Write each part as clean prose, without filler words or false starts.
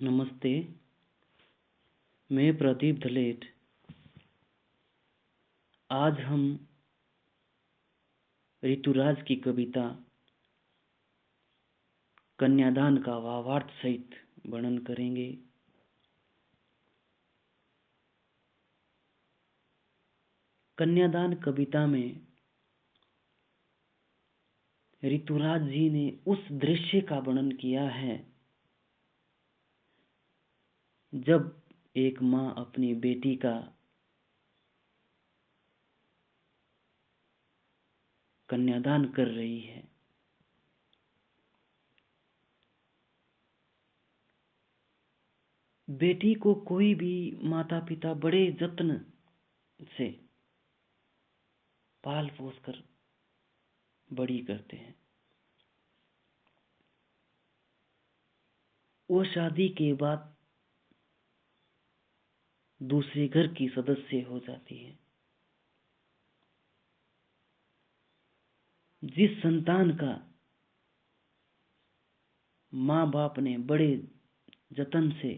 नमस्ते। मैं प्रदीप धलेट। आज हम ऋतुराज की कविता कन्यादान का भावार्थ सहित वर्णन करेंगे। कन्यादान कविता में ऋतुराज जी ने उस दृश्य का वर्णन किया है जब एक माँ अपनी बेटी का कन्यादान कर रही है। बेटी को कोई भी माता पिता बड़े जत्न से पाल पोस कर बड़ी करते हैं। वो शादी के बाद दूसरे घर की सदस्य हो जाती है। जिस संतान का माँ बाप ने बड़े जतन से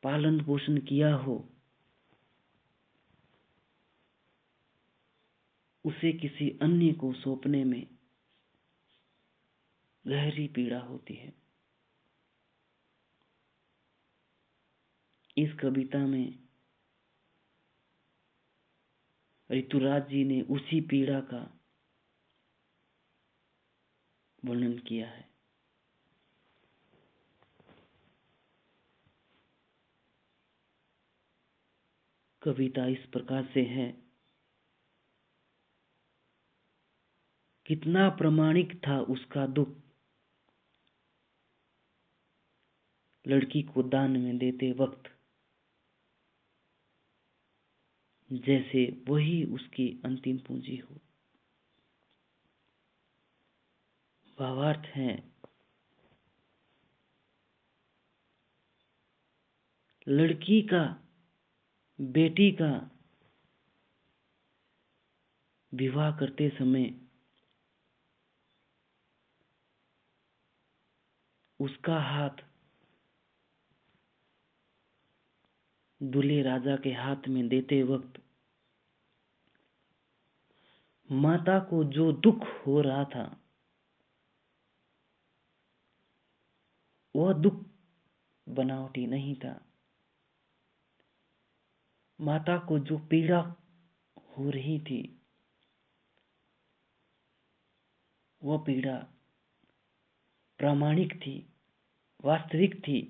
पालन पोषण किया हो, उसे किसी अन्य को सौंपने में गहरी पीड़ा होती है। इस कविता में ऋतुराज जी ने उसी पीड़ा का वर्णन किया है। कविता इस प्रकार से है। कितना प्रामाणिक था उसका दुख, लड़की को दान में देते वक्त, जैसे वही उसकी अंतिम पूंजी हो। भावार्थ है, लड़की का, बेटी का विवाह करते समय उसका हाथ दूल्हे राजा के हाथ में देते वक्त माता को जो दुख हो रहा था, वह दुख बनावटी नहीं था। माता को जो पीड़ा हो रही थी, वह पीड़ा प्रामाणिक थी, वास्तविक थी,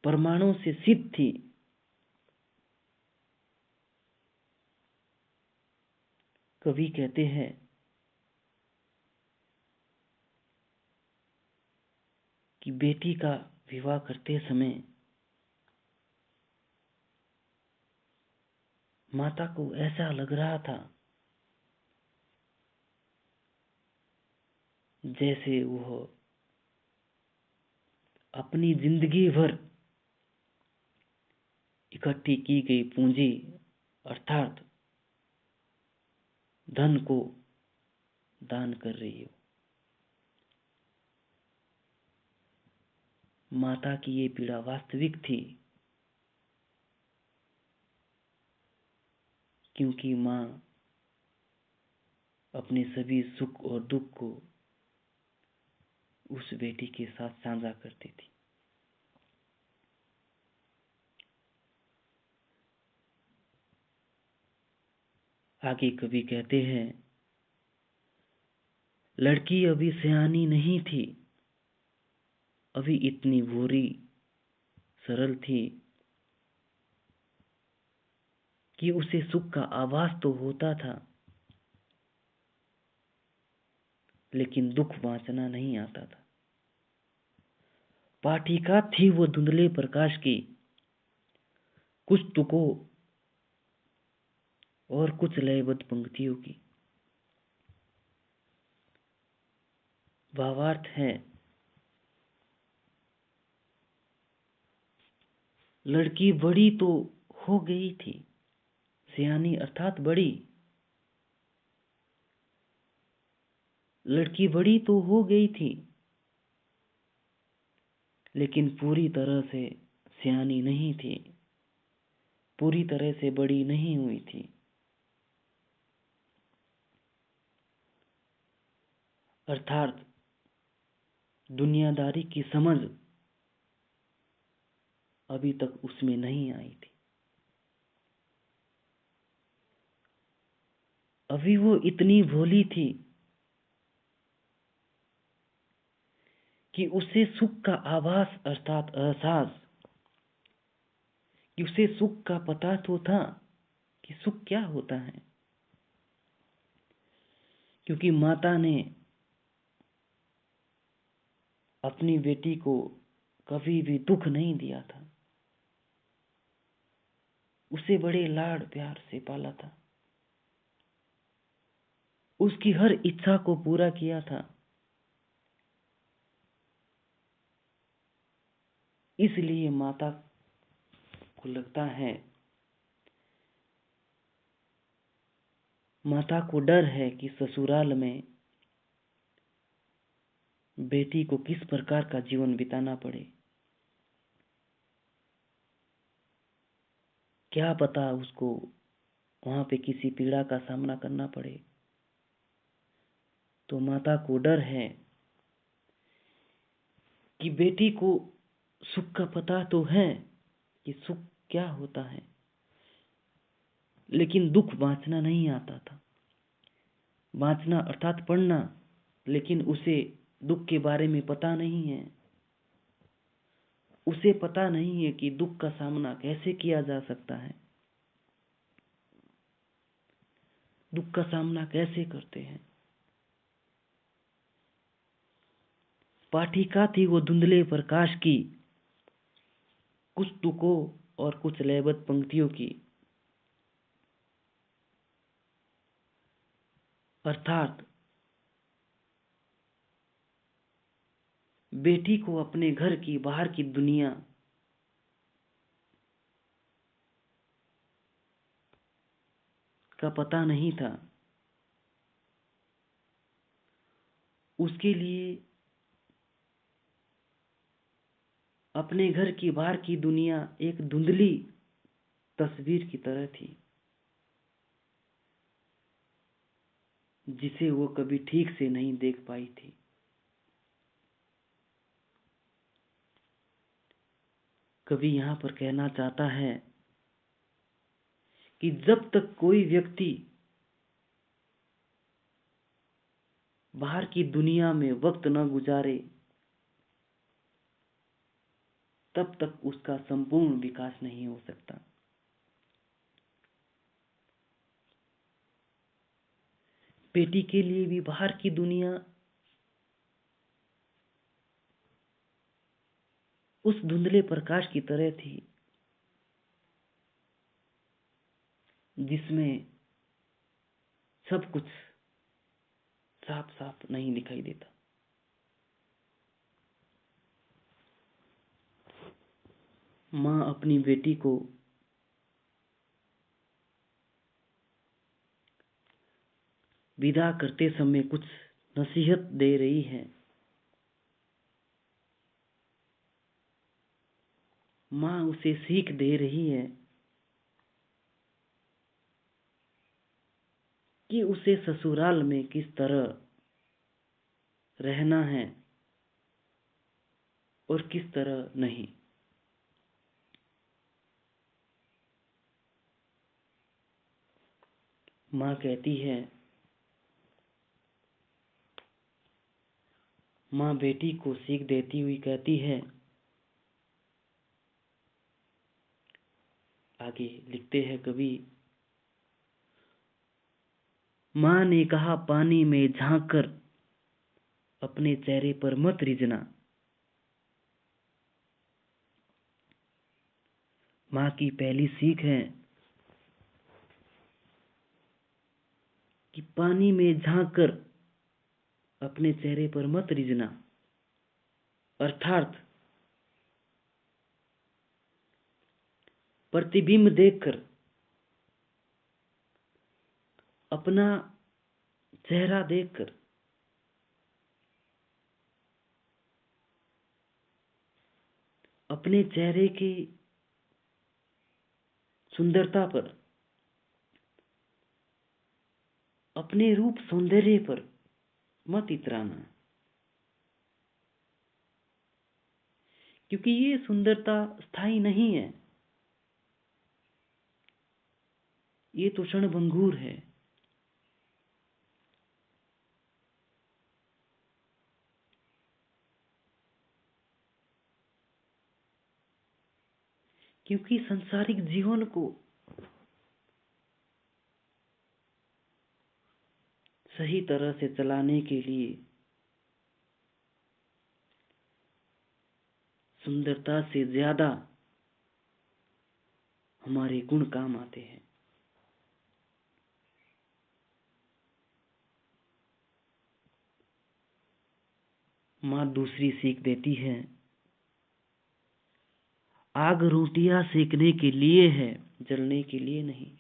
प्रमाणों से सिद्ध थी। कवि कहते हैं, कि बेटी का विवाह करते समय माता को ऐसा लग रहा था जैसे वह अपनी जिंदगी भर इकट्ठी की गई पूंजी अर्थात धन को दान कर रही हो। माता की ये पीड़ा वास्तविक थी, क्योंकि माँ अपने सभी सुख और दुख को उस बेटी के साथ साझा करती थी। आगे कवि कहते हैं, लड़की अभी सयानी नहीं थी, अभी इतनी भोरी सरल थी कि उसे सुख का आभास तो होता था, लेकिन दुख वांचना नहीं आता था। पाठिका थी वो धुंधले प्रकाश की, कुछ तुकों और कुछ लयबद्ध पंक्तियों की। भावार्थ है, लड़की बड़ी तो हो गई थी, सयानी अर्थात बड़ी, लड़की बड़ी तो हो गई थी, लेकिन पूरी तरह से सियानी नहीं थी, पूरी तरह से बड़ी नहीं हुई थी। अर्थात दुनियादारी की समझ अभी तक उसमें नहीं आई थी। अभी वो इतनी भोली थी कि उसे सुख का आभास अर्थात एहसास, कि उसे सुख का पता तो था कि सुख क्या होता है, क्योंकि माता ने अपनी बेटी को कभी भी दुख नहीं दिया था, उसे बड़े लाड़ प्यार से पाला था, उसकी हर इच्छा को पूरा किया था। इसलिए माता को लगता है, माता को डर है कि ससुराल में बेटी को किस प्रकार का जीवन बिताना पड़े। क्या पता उसको वहां पे किसी पीड़ा का सामना करना पड़े। तो माता को डर है कि बेटी को सुख का पता तो है कि सुख क्या होता है, लेकिन दुख बांचना नहीं आता था। बांचना अर्थात पढ़ना, लेकिन उसे दुख के बारे में पता नहीं है। उसे पता नहीं है कि दुख का सामना कैसे किया जा सकता है, दुख का सामना कैसे करते हैं। पाठिका थी वो धुंधले प्रकाश की, कुछ तुकों और कुछ लयबद्ध पंक्तियों की। अर्थात बेटी को अपने घर की बाहर की दुनिया का पता नहीं था। उसके लिए अपने घर की बाहर की दुनिया एक धुंधली तस्वीर की तरह थी, जिसे वो कभी ठीक से नहीं देख पाई थी। कवि यहाँ पर कहना चाहता है कि जब तक कोई व्यक्ति बाहर की दुनिया में वक्त न गुजारे, तब तक उसका संपूर्ण विकास नहीं हो सकता। बेटी के लिए भी बाहर की दुनिया उस धुंधले प्रकाश की तरह थी, जिसमें सब कुछ साफ साफ नहीं दिखाई देता। माँ अपनी बेटी को विदा करते समय कुछ नसीहत दे रही है। माँ उसे सीख दे रही है कि उसे ससुराल में किस तरह रहना है और किस तरह नहीं। माँ कहती है, माँ बेटी को सीख देती हुई कहती है, आगे लिखते हैं कवि, माँ ने कहा पानी में झांक कर अपने चेहरे पर मत रिझना। माँ की पहली सीख है कि पानी में झांक कर अपने चेहरे पर मत रिझना। अर्थात प्रतिबिंब देखकर अपना चेहरा देखकर अपने चेहरे की सुंदरता पर, अपने रूप सौंदर्य पर मत इतराना, क्योंकि ये सुंदरता स्थायी नहीं है, ये तो क्षणभंगुर है। क्योंकि सांसारिक जीवन को सही तरह से चलाने के लिए सुंदरता से ज्यादा हमारे गुण काम आते हैं। माँ दूसरी सीख देती है, आग रोटियां सेकने के लिए है, जलने के लिए नहीं।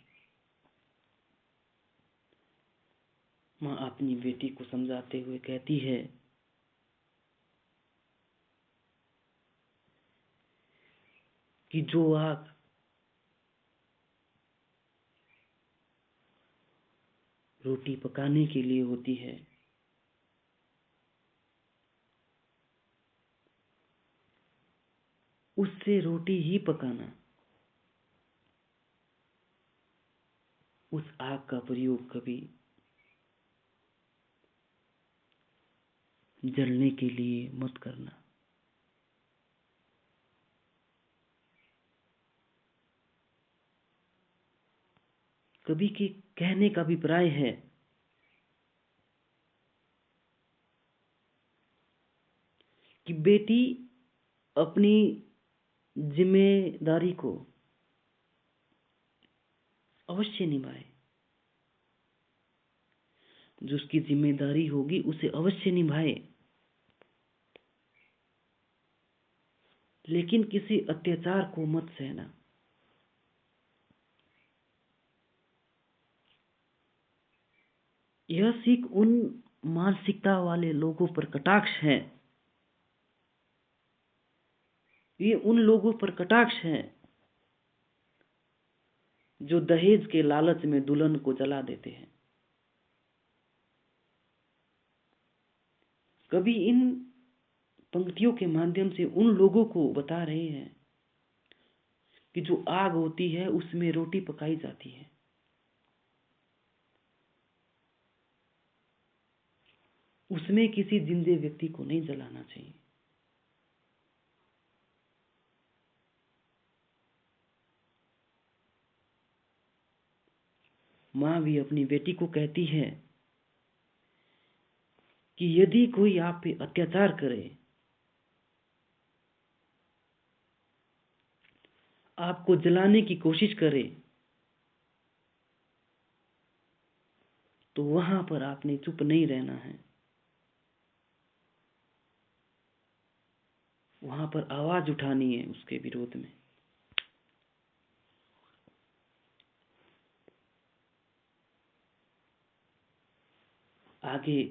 माँ अपनी बेटी को समझाते हुए कहती है कि जो आग रोटी पकाने के लिए होती है, उससे रोटी ही पकाना, उस आग का प्रयोग कभी जलने के लिए मत करना। कभी के कहने का अभिप्राय है कि बेटी अपनी जिम्मेदारी को अवश्य निभाए, जो उसकी जिम्मेदारी होगी उसे अवश्य निभाए, लेकिन किसी अत्याचार को मत सहना। यह सीख उन मानसिकता वाले लोगों पर कटाक्ष है, ये उन लोगों पर कटाक्ष है जो दहेज के लालच में दुल्हन को जला देते हैं। कभी इन पंक्तियों के माध्यम से उन लोगों को बता रहे हैं कि जो आग होती है उसमें रोटी पकाई जाती है, उसमें किसी जिंदे व्यक्ति को नहीं जलाना चाहिए। माँ भी अपनी बेटी को कहती है कि यदि कोई आप पे अत्याचार करे, आपको जलाने की कोशिश करे, तो वहां पर आपने चुप नहीं रहना है, वहां पर आवाज उठानी है उसके विरोध में। आगे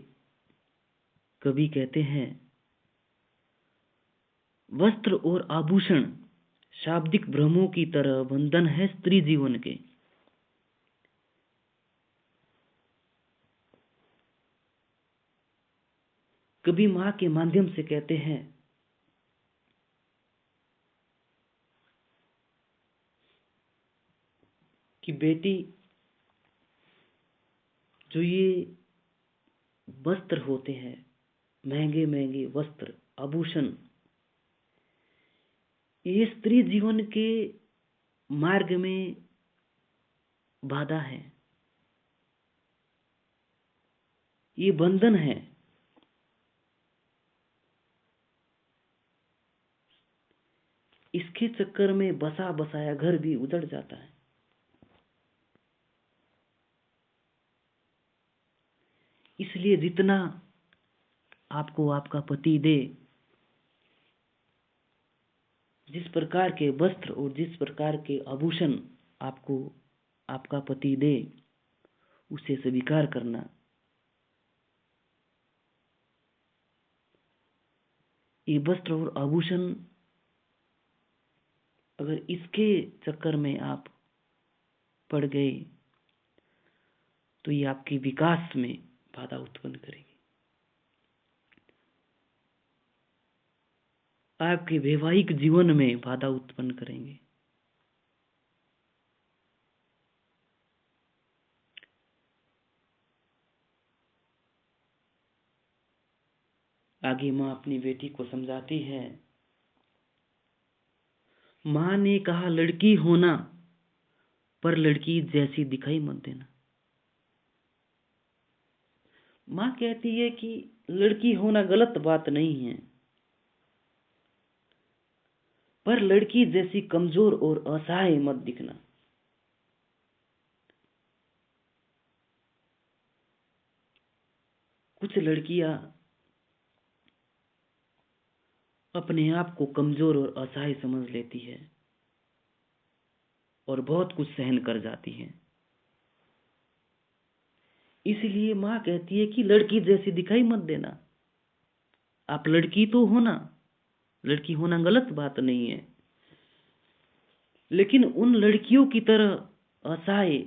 कवि कहते हैं, वस्त्र और आभूषण शाब्दिक भ्रमों की तरह बंधन है स्त्री जीवन के। कभी माँ के माध्यम से कहते हैं कि बेटी, जो ये वस्त्र होते हैं, महंगे महंगे वस्त्र आभूषण, ये स्त्री जीवन के मार्ग में बाधा है, ये बंधन है। इसके चक्कर में बसा बसाया घर भी उजड़ जाता है। इसलिए जितना आपको आपका पति दे, जिस प्रकार के वस्त्र और जिस प्रकार के आभूषण आपको आपका पति दे, उसे स्वीकार करना। ये वस्त्र और आभूषण अगर इसके चक्कर में आप पड़ गए तो ये आपके विकास में बाधा उत्पन्न करेगी, आपके वैवाहिक जीवन में बाधा उत्पन्न करेंगे। आगे माँ अपनी बेटी को समझाती है। माँ ने कहा, लड़की होना पर लड़की जैसी दिखाई मत देना। माँ कहती है कि लड़की होना गलत बात नहीं है, पर लड़की जैसी कमजोर और असहाय मत दिखना। कुछ लड़कियां अपने आप को कमजोर और असहाय समझ लेती है और बहुत कुछ सहन कर जाती है। इसलिए माँ कहती है कि लड़की जैसी दिखाई मत देना। आप लड़की तो हो ना, लड़की होना गलत बात नहीं है, लेकिन उन लड़कियों की तरह असहाय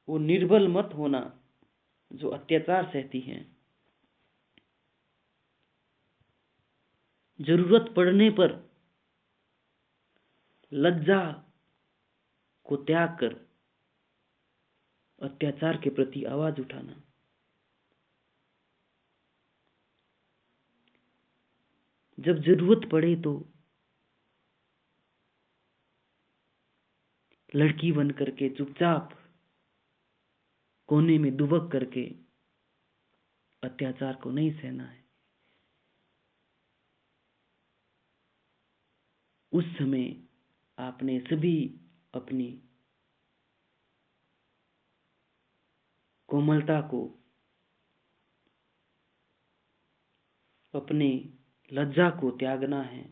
और निर्बल मत होना जो अत्याचार सहती हैं। जरूरत पड़ने पर लज्जा को त्याग कर अत्याचार के प्रति आवाज उठाना। जब जरूरत पड़े तो लड़की बन करके चुपचाप कोने में दुबक करके अत्याचार को नहीं सहना है। उस समय आपने सभी अपनी कोमलता को, अपने लज्जा को त्यागना है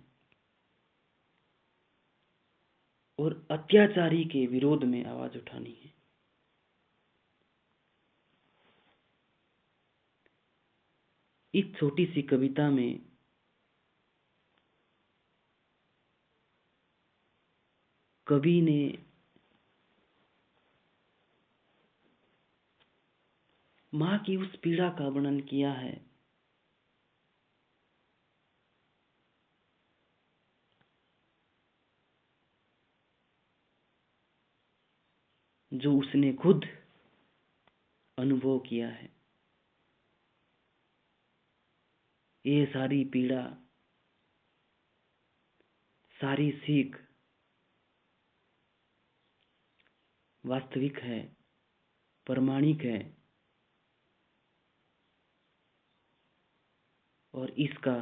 और अत्याचारी के विरोध में आवाज उठानी है। इस छोटी सी कविता में कवि ने मां की उस पीड़ा का वर्णन किया है जो उसने खुद अनुभव किया है। ये सारी पीड़ा, सारी सीख वास्तविक है, प्रामाणिक है और इसका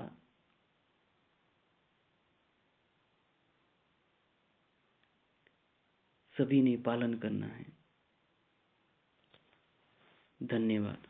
सभी ने पालन करना है। धन्यवाद।